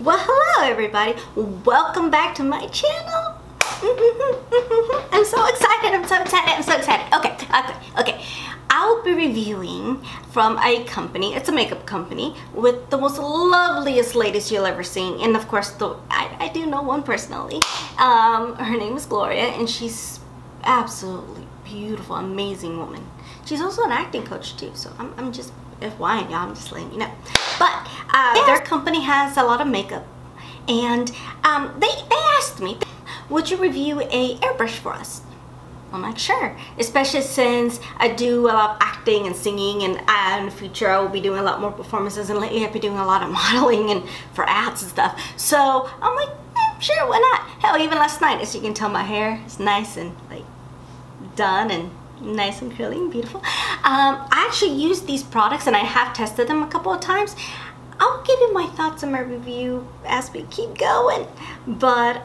Well, hello everybody. Welcome back to my channel. I'm so excited. Okay. I'll be reviewing from a company. It's a makeup company with the most loveliest ladies you'll ever seen. And of course, I do know one personally. Her name is Gloria, and she's absolutely beautiful, amazing woman. She's also an acting coach too, so I'm just FYI, y'all, I'm just letting you know. But their company has a lot of makeup, and they asked me, would you review a airbrush for us? I'm like, sure, especially since I do a lot of acting and singing, and in the future I will be doing a lot more performances, and lately I've been doing a lot of modeling and for ads and stuff. So I'm like, sure, why not? Hell, even last night, as you can tell, my hair is nice and like done and nice and curly and beautiful. I actually use these products and I have tested them a couple of times. I'll give you my thoughts on my review as we keep going, but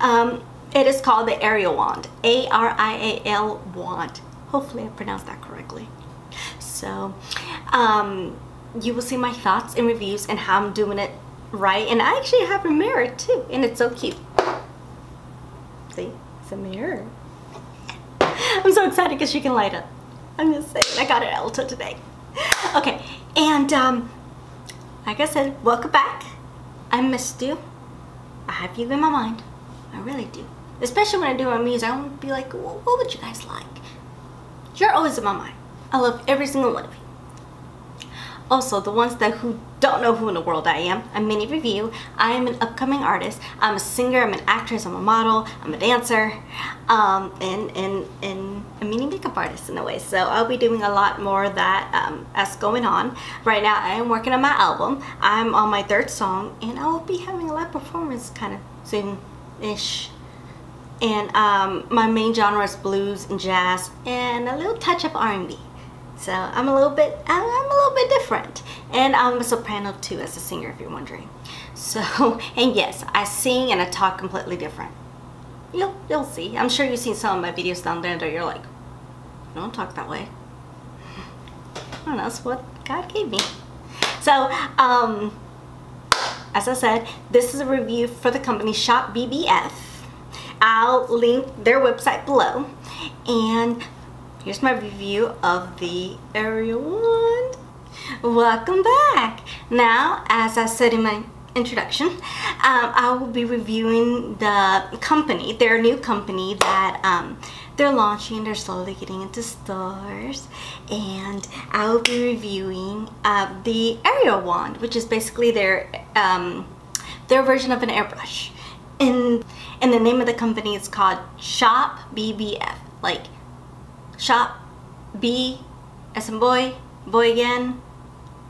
it is called the Arielwand, A-R-I-A-L wand. Hopefully I pronounced that correctly. So you will see my thoughts and reviews and how I'm doing it right. And I actually have a mirror too, and it's so cute. See, it's a mirror. I'm so excited because she can light up. I'm just saying, I got it at Ulta today. Okay, and like I said, welcome back. I missed you. I have you in my mind. I really do. Especially when I do my music, I want to be like, well, what would you guys like? You're always in my mind. I love every single one of you. Also, the ones who don't know who in the world I am, a mini review. I am an upcoming artist. I'm a singer, I'm an actress, I'm a model, I'm a dancer, and a mini makeup artist in a way. So I'll be doing a lot more of that as going on. Right now, I am working on my album. I'm on my 3rd song, and I will be having a live performance kind of soon-ish. And my main genre is blues and jazz, and a little touch of R&B. So I'm a little bit different, and I'm a soprano too as a singer, if you're wondering. So, and yes, I sing and I talk completely different. You'll see. I'm sure you've seen some of my videos down there that you're like, don't talk that way. I don't know, that's what God gave me. So, as I said, this is a review for the company SHOPBBF. I'll link their website below, and here's my review of the Arielwand. Welcome back. Now, as I said in my introduction, I will be reviewing the company, their new company that they're launching. They're slowly getting into stores, and I will be reviewing the Arielwand, which is basically their version of an airbrush. And the name of the company is called SHOPBBF, like Shop, B as in boy, boy again,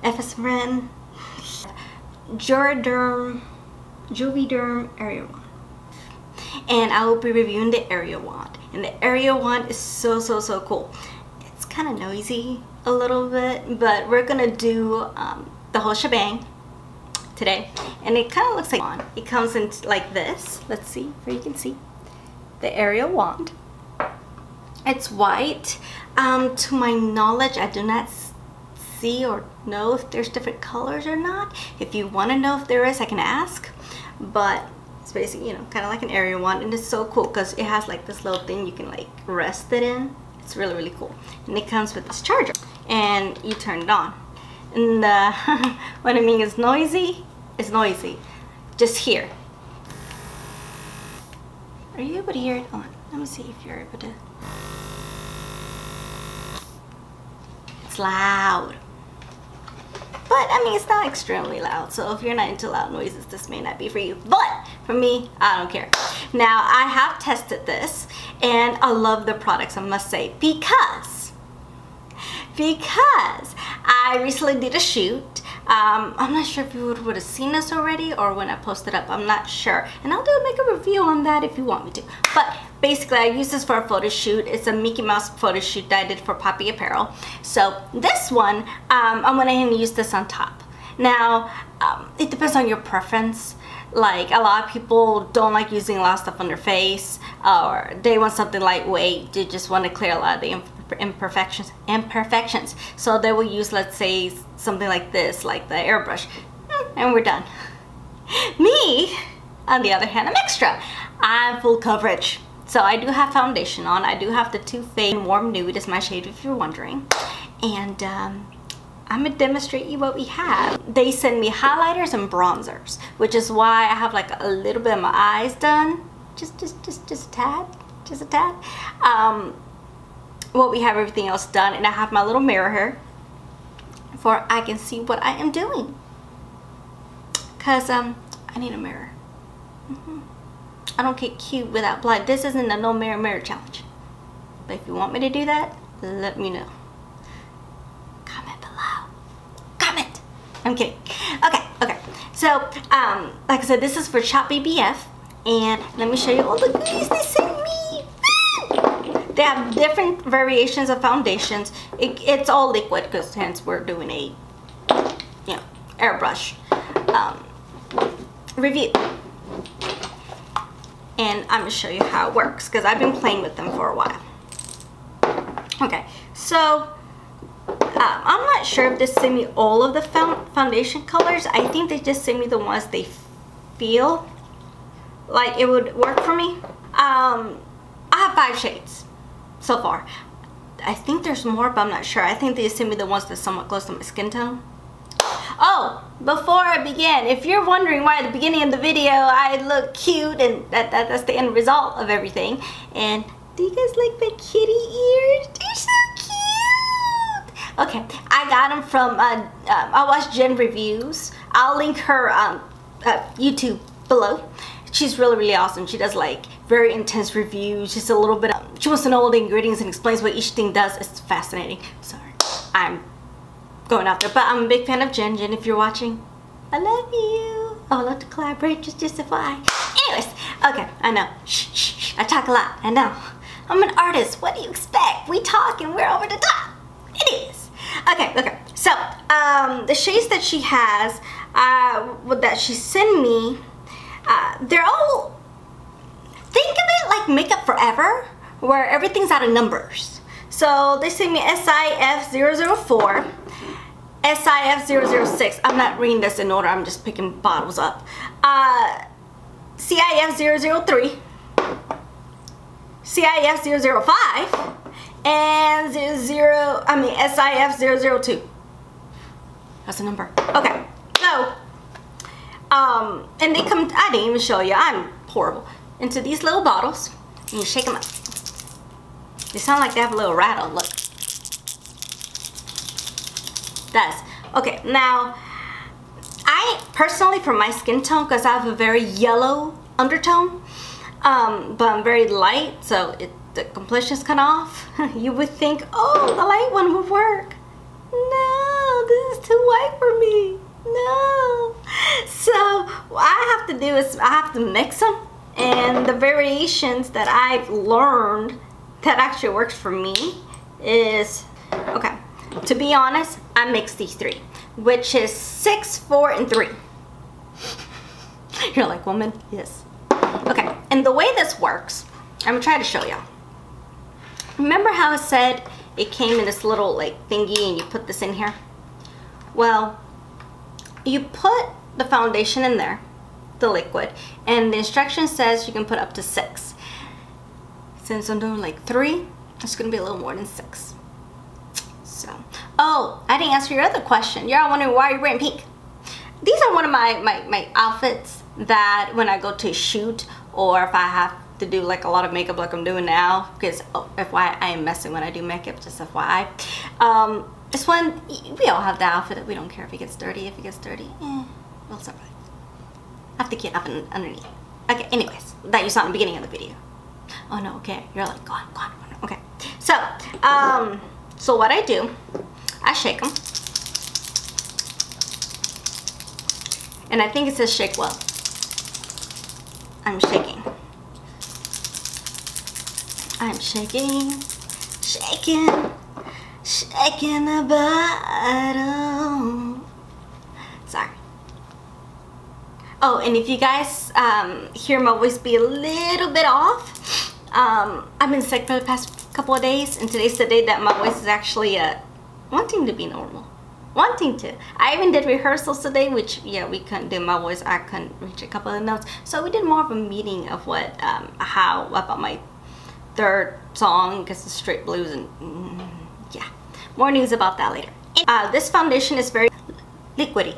F as in friend, Juvederm Arielwand. And I will be reviewing the Arielwand. And the Arielwand is so cool. It's kind of noisy a little bit, but we're gonna do the whole shebang today. And it kind of looks like it comes in like this. Let's see where you can see the Arielwand. It's white. To my knowledge, I do not see or know if there's different colors or not. If you want to know if there is, I can ask. But it's basically, you know, kind of like an Arielwand, and it's so cool because it has like this little thing you can like rest it in. It's really cool. And it comes with this charger, and you turn it on. And what I mean is noisy. It's noisy. Just here. Are you able to hear it? Hold on. Let me see if you're able to. It's loud. But I mean, it's not extremely loud. So if you're not into loud noises, this may not be for you. But for me, I don't care. Now, I have tested this, and I love the products, I must say, because I recently did a shoot. I'm not sure if you would have seen this already or when I posted up. I'm not sure, and I'll make a review on that if you want me to. But basically, I use this for a photo shoot. It's a Mickey Mouse photo shoot that I did for Poppy Apparel. So this one, I went ahead and used this on top. Now, it depends on your preference. Like, a lot of people don't like using a lot of stuff on their face, or they want something lightweight. They just want to clear a lot of the imperfections. So they will use, let's say, something like this, like the airbrush, and we're done. Me, on the other hand, I'm extra. I'm full coverage. So I do have foundation on. I do have the Too Faced Warm Nude is my shade if you're wondering. And I'm gonna demonstrate you what we have. They send me highlighters and bronzers, which is why I have like a little bit of my eyes done. Just a tad. Well, we have everything else done, and I have my little mirror here for I can see what I am doing. Cause I need a mirror. I don't get cute without blood. This isn't a no mirror challenge. But if you want me to do that, let me know. Comment below. Comment. I'm kidding. Okay. So, like I said, this is for SHOPBBF, and let me show you all the goodies they sent me. They have different variations of foundations. It's all liquid because hence we're doing a, you know, airbrush review. And I'm gonna show you how it works because I've been playing with them for a while. Okay, so I'm not sure if they send me all of the foundation colors. I think they just send me the ones they feel like it would work for me. I have 5 shades so far. I think there's more, but I'm not sure. I think they send me the ones that's somewhat close to my skin tone. Oh, before I begin, if you're wondering why at the beginning of the video I look cute, and that's the end result of everything. And do you guys like my kitty ears? They're so cute. Okay, I got them from I watched Jen Reviews. I'll link her YouTube below. She's really awesome. She does like very intense reviews, just a little bit she wants to know all the ingredients and explains what each thing does. It's fascinating. Sorry, I'm going out there, but I'm a big fan of Jen. Jen, if you're watching, I love you. I would love to collaborate, just FYI. Anyways, okay, I know. Shh, I talk a lot, I know. I'm an artist, what do you expect? We talk and we're over the top. It is. Okay, so, the shades that she has, that she sent me, they're all, think of it like Makeup Forever, where everything's out of numbers. So, they sent me SIF004, SIF006, I'm not reading this in order, I'm just picking bottles up. CIF003, CIF005, and SIF002. That's a number. Okay, so, and they come, I didn't even show you, I'm horrible, into these little bottles, and you shake them up. They sound like they have a little rattle, look. Does. Okay, now I personally, for my skin tone, because I have a very yellow undertone, but I'm very light, so the completion's kind of off. You would think, oh, the light one would work. No, this is too white for me. No. So what I have to do is I have to mix them, and the variations that I've learned that actually works for me is, okay, to be honest, I mixed these 3, which is 6, 4, and 3. You're like, woman? Yes. Okay, and the way this works, I'm gonna try to show y'all. Remember how I said it came in this little like thingy and you put this in here? Well, you put the foundation in there, the liquid, and the instruction says you can put up to 6. Since I'm doing like 3, it's gonna be a little more than 6. So, oh, I didn't answer your other question. You're all wondering why you're wearing pink. These are one of my outfits that when I go to a shoot, or if I have to do like a lot of makeup like I'm doing now, because FYI, I am messing when I do makeup, just FYI. It's when we all have the outfit that we don't care if it gets dirty. If it gets dirty, we'll survive. I have to keep up underneath. Okay, anyways, that you saw in the beginning of the video. Oh no, okay, you're like, go on. Okay, so, so what I do, I shake them. And I think it says shake well. I'm shaking. I'm shaking, shaking the bottle. Sorry. Oh, and if you guys hear my voice be a little bit off, I've been sick for the past couple of days, and today's the day that my voice is actually wanting to be normal. wanting to. I even did rehearsals today, which yeah, we couldn't do. My voice, I couldn't reach a couple of notes, so we did more of a meeting of what how about my third song, because it's straight blues, and yeah, more news about that later. This foundation is very liquidy.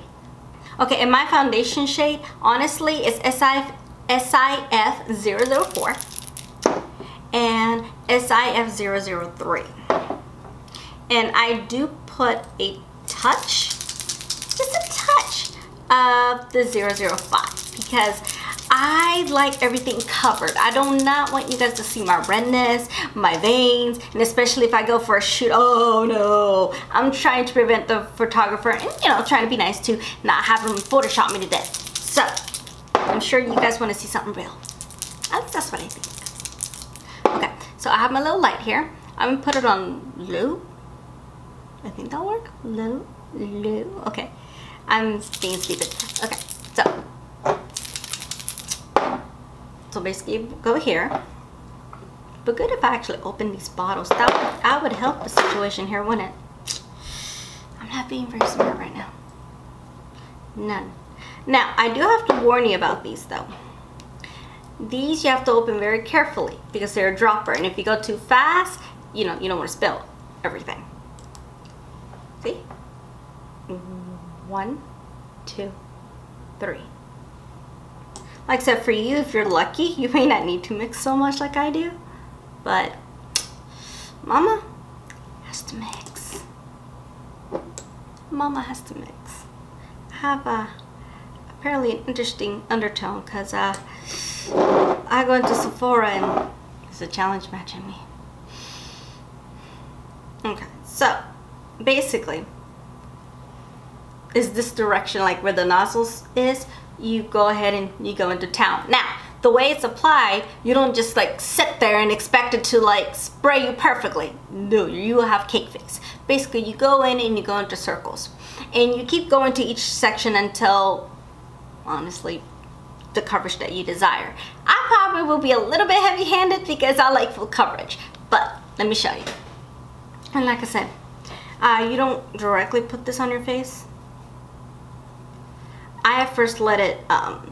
Okay, and my foundation shade, honestly, is SIF004 and SIF003, and I do put a touch, just a touch of the 005 because I like everything covered. I do not want you guys to see my redness, my veins, and especially if I go for a shoot. Oh no, I'm trying to prevent the photographer, and you know, trying to be nice to not have him Photoshop me to death. So I'm sure you guys want to see something real. At least that's what I think. Okay, so I have my little light here. I'm gonna put it on low. I think that'll work. Low. Okay, I'm being stupid. Okay, so basically go here. But good if I actually open these bottles. That would help the situation here, wouldn't it? I'm not being very smart right now. None. Now I do have to warn you about these though. These you have to open very carefully because they're a dropper, and if you go too fast, you know, you don't want to spill everything. See? 1, 2, 3. Like I said, for you, if you're lucky, you may not need to mix so much like I do, but Mama has to mix. Mama has to mix. I have apparently an interesting undertone because I go into Sephora and it's a challenge matching me. Okay, so basically, is this direction like where the nozzles is? You go ahead and you go into town. Now, the way it's applied, you don't just like sit there and expect it to like spray you perfectly. No, you will have cake face. Basically, you go in and you go into circles. And you keep going to each section until, honestly, the coverage that you desire. I probably will be a little bit heavy-handed because I like full coverage. But let me show you. And like I said, you don't directly put this on your face. I first let it, now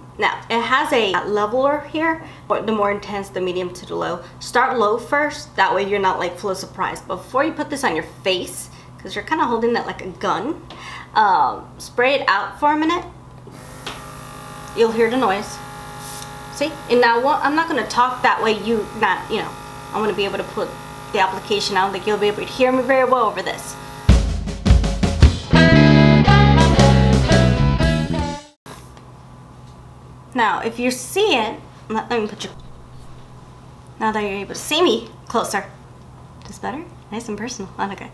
it has a leveler here, but the more intense, the medium to the low. Start low first, that way you're not like full of surprise. But before you put this on your face, because you're kind of holding that like a gun, spray it out for a minute. You'll hear the noise. See? And now I'm not going to talk that way, you know, I'm going to be able to put the application. I don't think you'll be able to hear me very well over this. Now, if you see it, let me put you, now that you're able to see me closer, this better? Nice and personal. Oh, okay.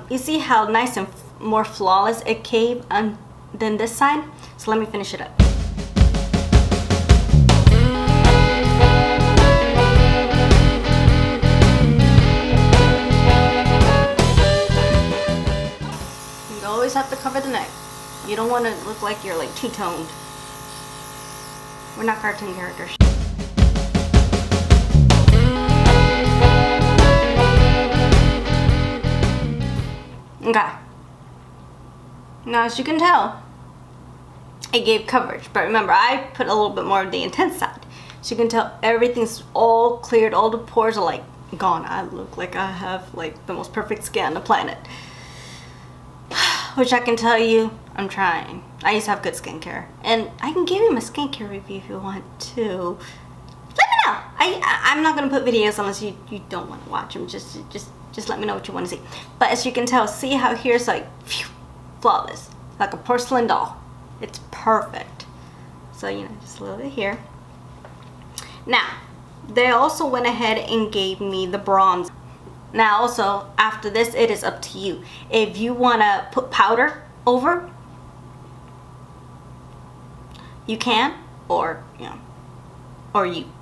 You see how nice and more flawless it came than this side? So let me finish it up. You always have to cover the neck. You don't want to look like you're like two-toned. We're not cartoon characters. Okay. Now, as you can tell, it gave coverage. But remember, I put a little bit more of the intense side. So you can tell everything's all cleared. All the pores are like gone. I look like I have like the most perfect skin on the planet. Which I can tell you, I'm trying. I used to have good skincare, and I can give you my skincare review if you want to. Let me know. I'm not gonna put videos unless you don't want to watch them. Just let me know what you want to see. But as you can tell, see how here's like phew, flawless, like a porcelain doll. It's perfect. So you know, just a little bit here. Now, they also went ahead and gave me the bronze. Now also, after this, it is up to you. If you want to put powder over, you can, or you know,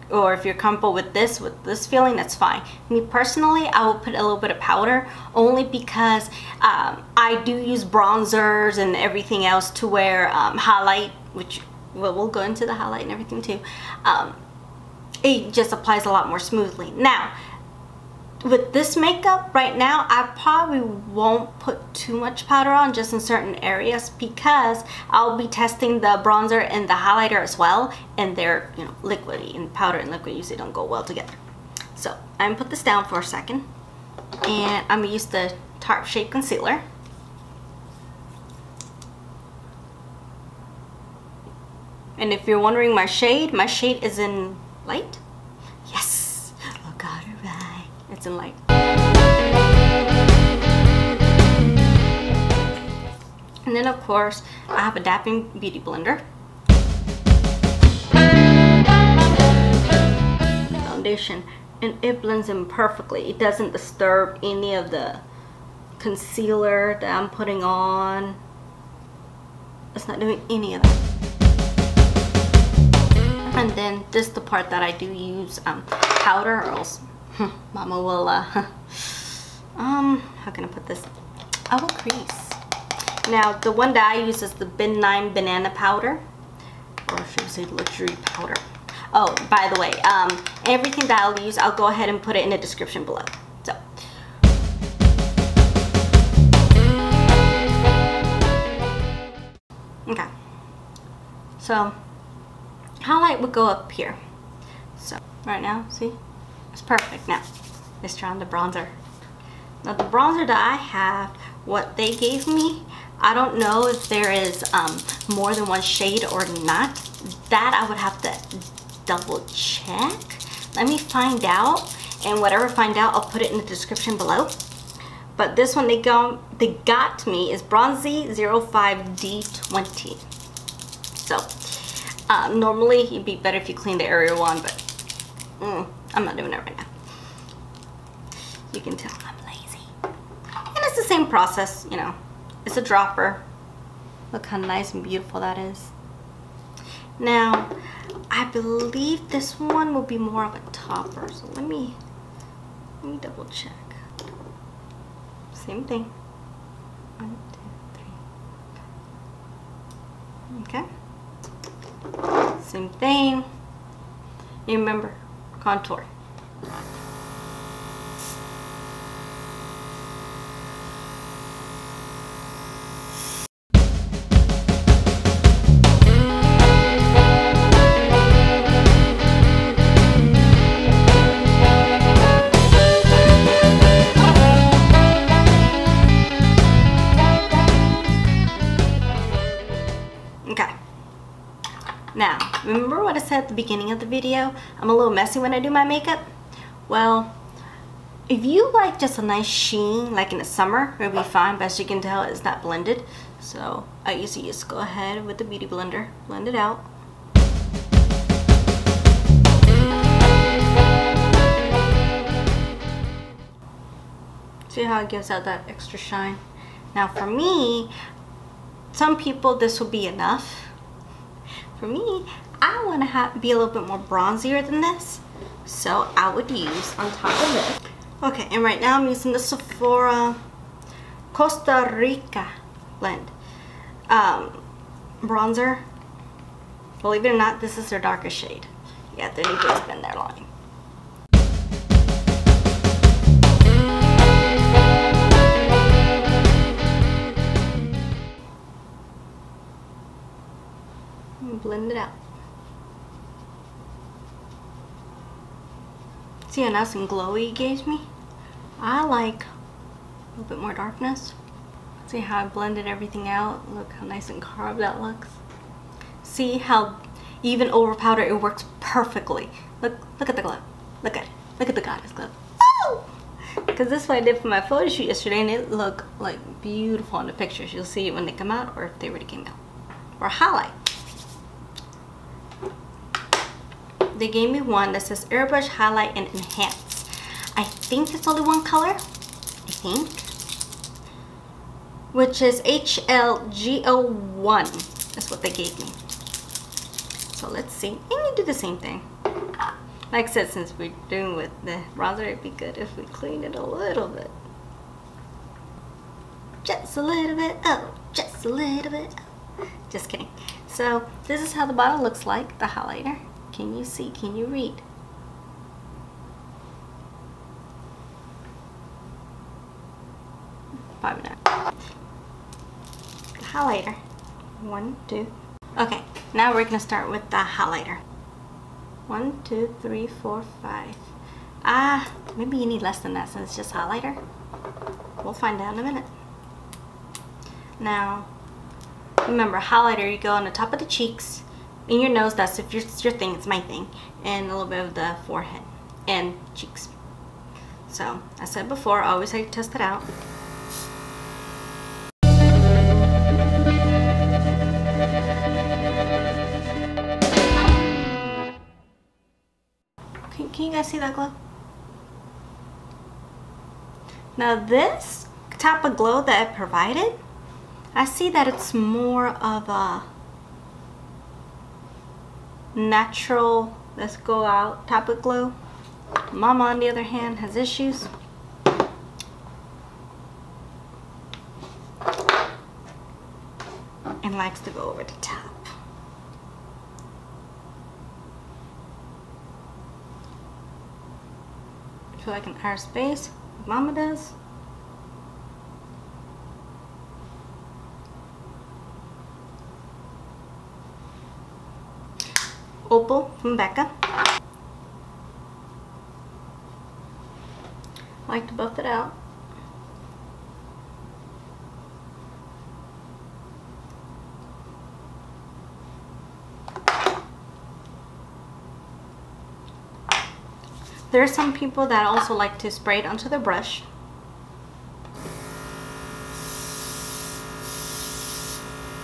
or if you're comfortable with this feeling, that's fine. Me personally, I will put a little bit of powder only because I do use bronzers and everything else to wear highlight, which we'll go into the highlight and everything too. It just applies a lot more smoothly. Now, with this makeup right now, I probably won't put too much powder on, just in certain areas, because I'll be testing the bronzer and the highlighter as well, and they're, you know, liquidy, and powder and liquid usually don't go well together. So I'm gonna put this down for a second, and I'm gonna use the Tarte Shape Concealer. And if you're wondering my shade is in light. Yes, I got it right. It's in light. And then of course, I have a Dapping Beauty Blender. Foundation, and it blends in perfectly. It doesn't disturb any of the concealer that I'm putting on. It's not doing any of that. And then this is the part that I do use powder, or else Mama will how can I put this? I will crease. Now the one that I use is the Bin 9 banana powder, or should I say luxury powder. Oh, by the way, everything that I'll use, I'll go ahead and put it in the description below. So okay, so highlight would go up here. So right now, see, it's perfect. Now let's try on the bronzer. Now the bronzer that I have, what they gave me, I don't know if there is more than one shade or not. That I would have to double check. Let me find out, and whatever I find out, I'll put it in the description below. But this one they got me is Bronzi 05D20. So normally it'd be better if you clean the Arielwand, but I'm not doing it right now. You can tell I'm lazy. And it's the same process, you know. It's a dropper. Look how nice and beautiful that is. Now, I believe this one will be more of a topper. So let me double check. Same thing. 1, 2, 3. Okay. Same thing. You remember, contour. Now, remember what I said at the beginning of the video? I'm a little messy when I do my makeup. Well, if you like just a nice sheen, like in the summer, it'll be fine, but as you can tell, it's not blended. So I usually just go ahead with the Beauty Blender, blend it out. See how it gives out that extra shine? Now for me, some people this will be enough. For me, I want to be a little bit more bronzier than this, so I would use on top of it. Okay, and right now I'm using the Sephora Costa Rica blend bronzer. Believe it or not, this is their darkest shade. Yeah, they need to spend their line. Blend it out. See how nice and glowy it gives me? I like a little bit more darkness. See how I blended everything out? Look how nice and carved that looks. See how even over powder it works perfectly. Look at the glow. Look at it. Look at the goddess glow. Oh! Because this is what I did for my photo shoot yesterday, and it looked like beautiful in the pictures. You'll see it when they come out, or if they already came out. Or highlight. They gave me one that says Airbrush Highlight and Enhance. I think it's only one color. I think. Which is HLGO1. That's what they gave me. So let's see. And you do the same thing. Like I said, since we're doing with the bronzer, it'd be good if we clean it a little bit. Just a little bit. Oh, just a little bit. Oh. Just kidding. So this is how the bottle looks like, the highlighter. Can you see? Can you read? Probably not. The highlighter. 1, 2. Okay, now we're gonna start with the highlighter. 1, 2, 3, 4, 5. Maybe you need less than that since it's just highlighter. We'll find out in a minute. Now, remember, highlighter, you go on the top of the cheeks, in your nose, that's if it's your thing, it's my thing, and a little bit of the forehead and cheeks. So, I said before, I always like to test it out. Can you guys see that glow? Now this type of glow that I provided, I see that it's more of a natural, let's go out type of glow. Mama, on the other hand, has issues. And likes to go over the top. Feel like an outer space, like Mama does. Opal from Becca. I like to buff it out. There are some people that also like to spray it onto the brush.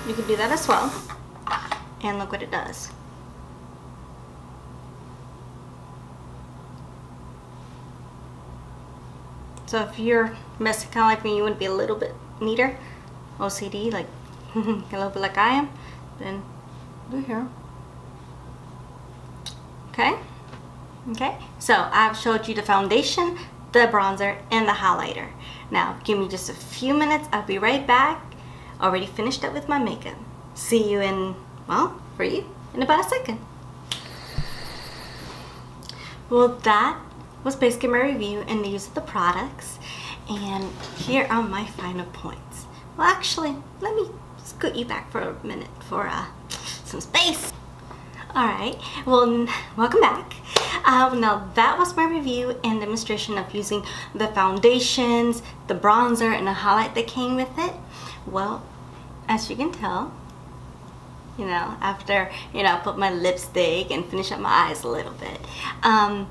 You can do that as well. And look what it does. So if you're messy kind of like me, you want to be a little bit neater, OCD, like a little bit like I am, then do here. Okay? Okay, so I've showed you the foundation, the bronzer, and the highlighter. Now, give me just a few minutes. I'll be right back. Already finished up with my makeup. See you in, well, for you, in about a second. Well, that was basically my review and the use of the products. And here are my final points. Well, actually, let me scoot you back for a minute for some space. Alright, well, welcome back. Now that was my review and demonstration of using the foundations, the bronzer, and the highlight that came with it. Well, as you can tell, you know, after, you know, I put my lipstick and finish up my eyes a little bit. I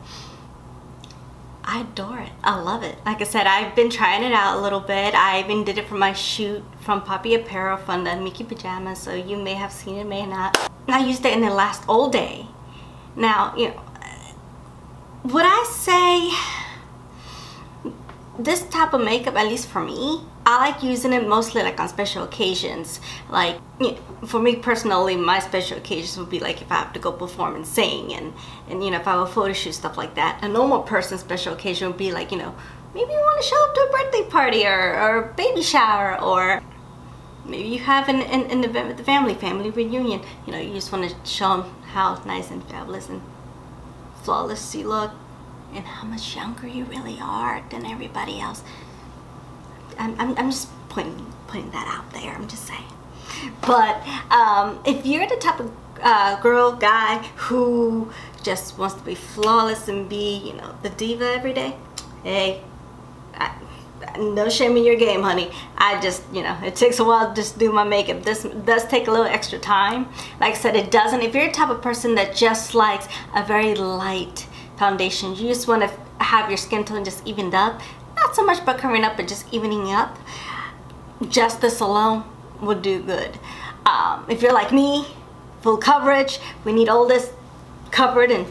adore it. I love it. Like I said, I've been trying it out a little bit. I even did it for my shoot from Poppy Apparel from the Mickey Pajamas, so you may have seen it, may not. I used it and it lasts all day. Now, you know, would I say this type of makeup, at least for me, I like using it mostly like on special occasions. Like, you know, for me personally, my special occasions would be like if I have to go perform and sing, and you know, if I have a photo shoot, stuff like that. A normal person's special occasion would be like, you know, maybe you want to show up to a birthday party or a baby shower, or maybe you have an event with the family reunion. You know, you just want to show them how nice and fabulous and flawless you look and how much younger you really are than everybody else. I'm just putting that out there. I'm just saying. But if you're the type of girl, guy who just wants to be flawless and be, you know, the diva every day, hey, no shame in your game, honey. I just, you know, it takes a while to just do my makeup. This does take a little extra time. Like I said, it doesn't. If you're the type of person that just likes a very light foundation, you just want to have your skin tone just evened up, not so much about covering up, but just evening up, just this alone would do good. If you're like me, full coverage, we need all this covered and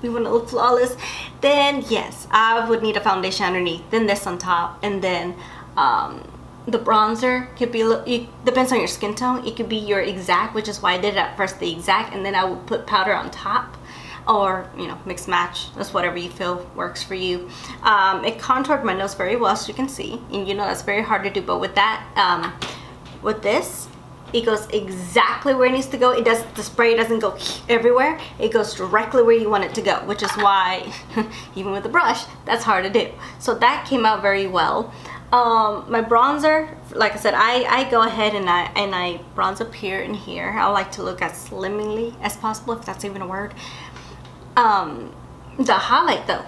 we want to look flawless, then yes, I would need a foundation underneath, then this on top, and then the bronzer could be, it depends on your skin tone. It could be your exact, which is why I did it at first, the exact, and then I would put powder on top, or, you know, mix match. That's whatever you feel works for you. It contoured my nose very well, as you can see, and you know that's very hard to do, but with that, with this, it goes exactly where it needs to go. It does, the spray doesn't go everywhere. It goes directly where you want it to go, which is why even with the brush, that's hard to do. So that came out very well. My bronzer, like I said, I go ahead and I bronze up here and here. I like to look as slimmingly as possible, if that's even a word. The highlight though,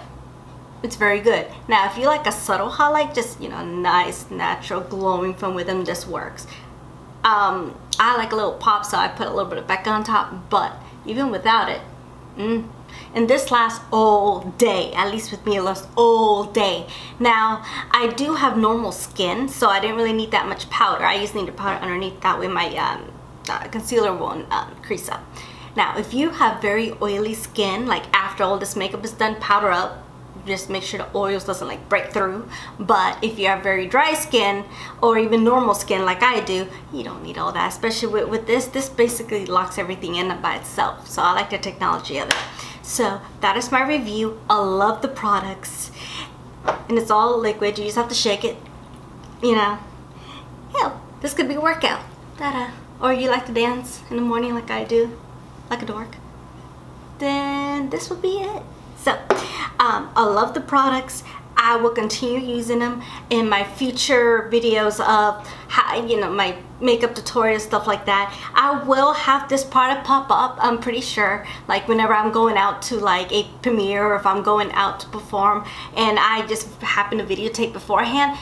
it's very good. Now if you like a subtle highlight, just, you know, nice natural glowing from within, this works. I like a little pop, so I put a little bit of Becca on top, but even without it, and this lasts all day. At least with me, it lasts all day. Now I do have normal skin, so I didn't really need that much powder. I just needed powder underneath, that way my concealer won't crease up. Now if you have very oily skin, like after all this makeup is done, powder up. Just make sure the oils doesn't like break through. But if you have very dry skin or even normal skin like I do, you don't need all that, especially with this. This basically locks everything in by itself, so I like the technology of it. So that is my review. I love the products, and it's all liquid. You just have to shake it, you know. Hell, this could be a workout. Or you like to dance in the morning like I do, like a dork, then this would be it. So I love the products. I will continue using them in my future videos of how, you know, my makeup tutorials, stuff like that. I will have this product pop up, I'm pretty sure, like whenever I'm going out to like a premiere, or if I'm going out to perform and I just happen to videotape beforehand,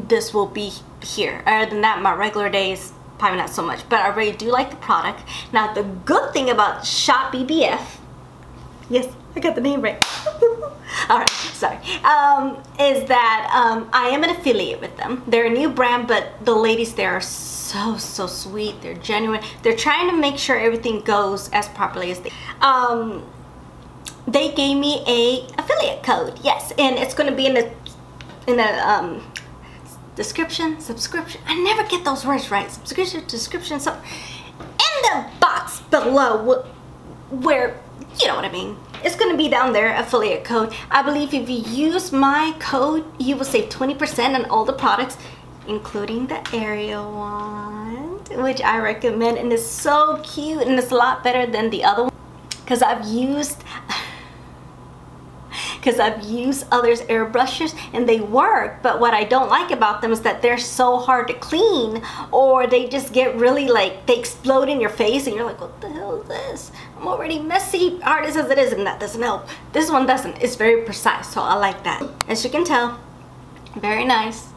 this will be here. Other than that, my regular days, probably not so much, but I really do like the product. Now the good thing about SHOPBBF, yes, I got the name right. Alright, sorry. Is that I am an affiliate with them. They're a new brand, but the ladies there are so sweet. They're genuine. They're trying to make sure everything goes as properly as they gave me a affiliate code. Yes, and it's going to be in the description, subscription. I never get those words right. Subscription, description, so in the box below, where, you know what I mean. It's going to be down there, affiliate code. I believe if you use my code, you will save 20% on all the products, including the Arielwand, which I recommend, and it's so cute, and it's a lot better than the other one, because I've used others' airbrushes and they work, but what I don't like about them is that they're so hard to clean, or they just get really like, they explode in your face and you're like, what the hell is this? I'm already messy artist as it is, and that doesn't help. This one doesn't. It's very precise, so I like that. As you can tell, very nice,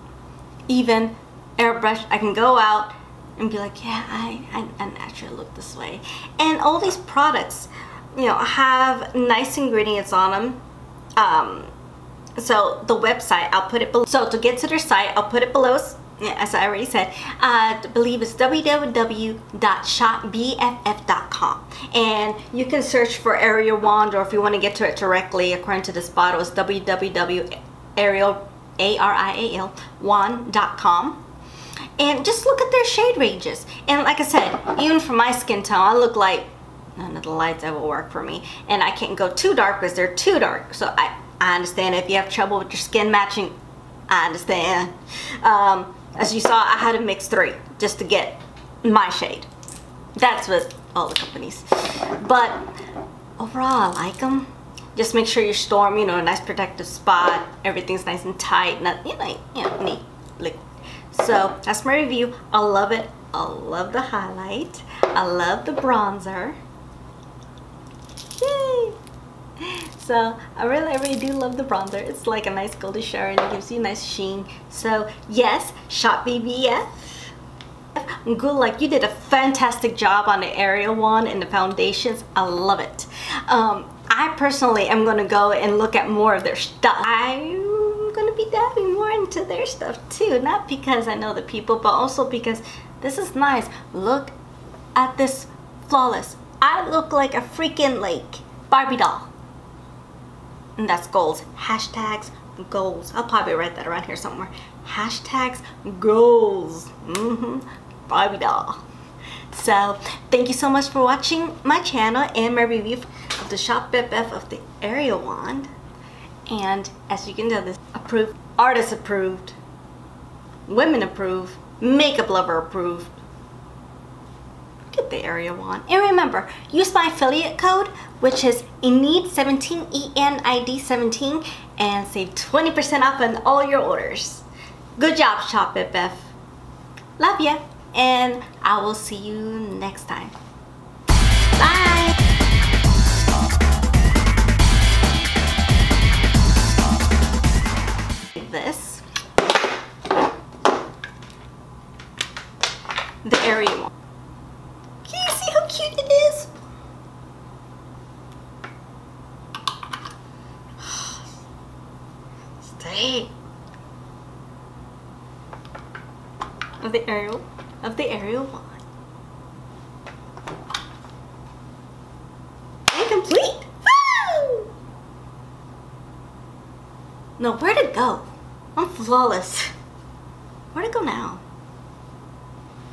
even airbrush. I can go out and be like, yeah, I naturally look this way. And all these products, you know, have nice ingredients on them. So the website, I'll put it below. So to get to their site, I'll put it below, as I already said. I believe it's www.shopbff.com, and you can search for Arielwand, or if you want to get to it directly according to this bottle, it's www.arielwand.com. and just look at their shade ranges. And like I said, even for my skin tone, I look like none of the lights ever work for me, and I can't go too dark because they're too dark. So I understand if you have trouble with your skin matching. I understand. As you saw, I had to mix 3 just to get my shade. That's with all the companies, but overall I like them. Just make sure you store them, you know, a nice protective spot. Everything's nice and tight, not, you know, neat liquid. So that's my review. I love it. I love the highlight. I love the bronzer. Yay! So I really do love the bronzer. It's like a nice golden shower and it gives you a nice sheen. So yes, SHOPBBF. Good luck. You did a fantastic job on the Arielwand and the foundations. I love it. I personally am going to go and look at more of their stuff. I'm going to be diving more into their stuff too. Not because I know the people, but also because this is nice. Look at this flawless. I look like a freaking like Barbie doll. And that's goals. Hashtags goals. I'll probably write that around here somewhere. Hashtags goals. Barbie doll. So thank you so much for watching my channel and my review of the SHOPBBF of the Arielwand. And as you can tell, this approved, artist approved, women approved, makeup lover approved. Get the Arielwand. And remember, use my affiliate code, which is ENID17, ENID17, and save 20% off on all your orders. Good job, SHOPBBF. Love ya. And I will see you next time. Bye. This. The Arielwand. Can you see how cute it is? Stay. Of the Arielwand. Incomplete. Woo! No, where'd it go? I'm flawless. Where'd it go now?